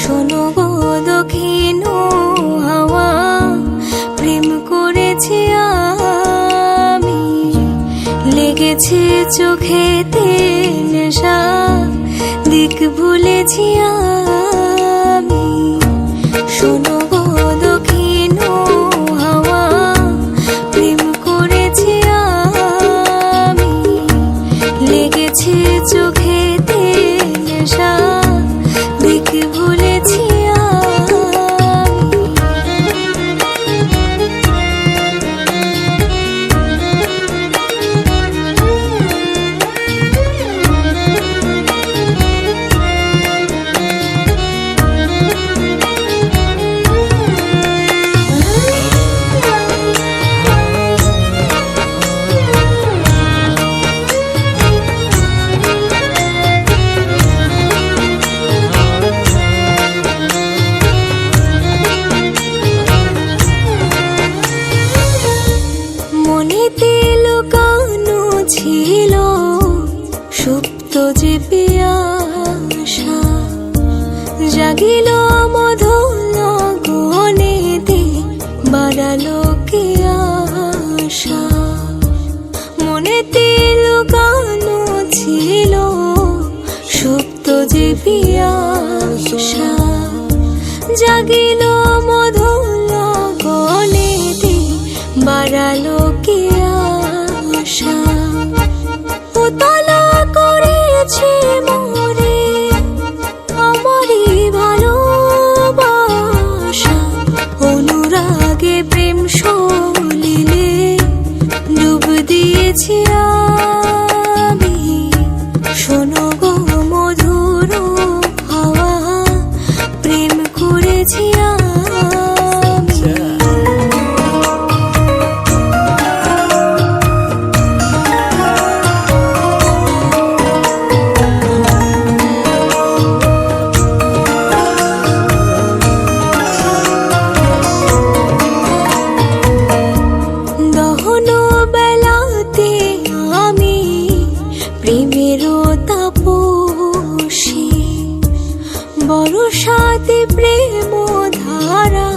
শোনো গো দক্ষিণ হাওয়া, প্রেম করেছি আমি, লেগেছে চোখেতে নেশা, দিক ভুলেছি আমি। শোনো গো দক্ষিণ হাওয়া, প্রেম করেছি আমি, লেগেছে চোখেতে নেশা, দিক ভুলেছি মনেতে লুকানো ছিল সুপ্ত যে পিয়াসা, জাগিল মধুর গনেতে, বাড়ালো কে আশা। মনেতে লুকানো ছিল সুপ্ত যে পিয়াসা, জাগিল মধুর গনেতে, বাড়ালো কে আশা। উতলা করেছে মোরে আমারই ভালোবাসা, অনুরাগে প্রেম সলিলে ডুব দিয়েছি আমি। শোনো গো মধুর হাওয়া, প্রেম করেছি আমি। প্রেমেরও তাপসী, বরষাতে প্রেম ধারা,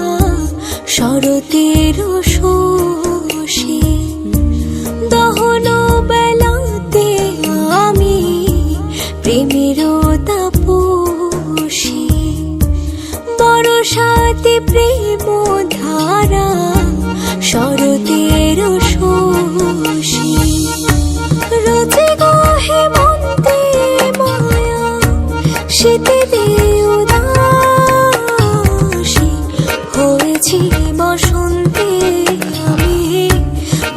শরতের শোষী। দহন বেলাতে আমি প্রেমেরও তাপসী, বরষাতে প্রেম ধারা, শরতের শোষী। রোজে গো হেমন্তে মায়া, শীতে উদাসী, হয়েছি বসন্তে আমি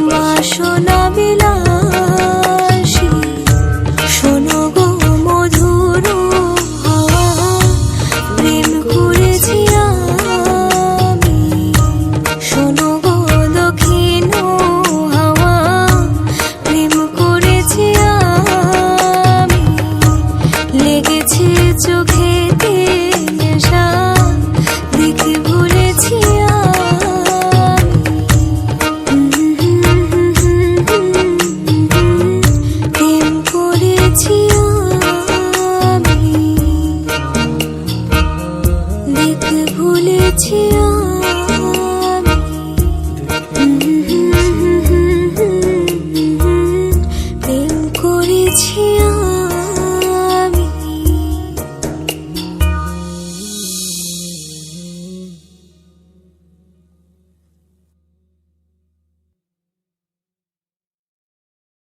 বাসনা বিলাসী। শোনো গো মধুর হাওয়া, প্রেম করেছি আমি। শোনো গো দক্ষিণ হাওয়া, প্রেম করেছি আমি, লেগেছে চোখেতে নেশা, দিক ভুলেছি আমি। প্রেম করেছি আমি, দিক ভুলেছি আমি। প্রেম করেছি।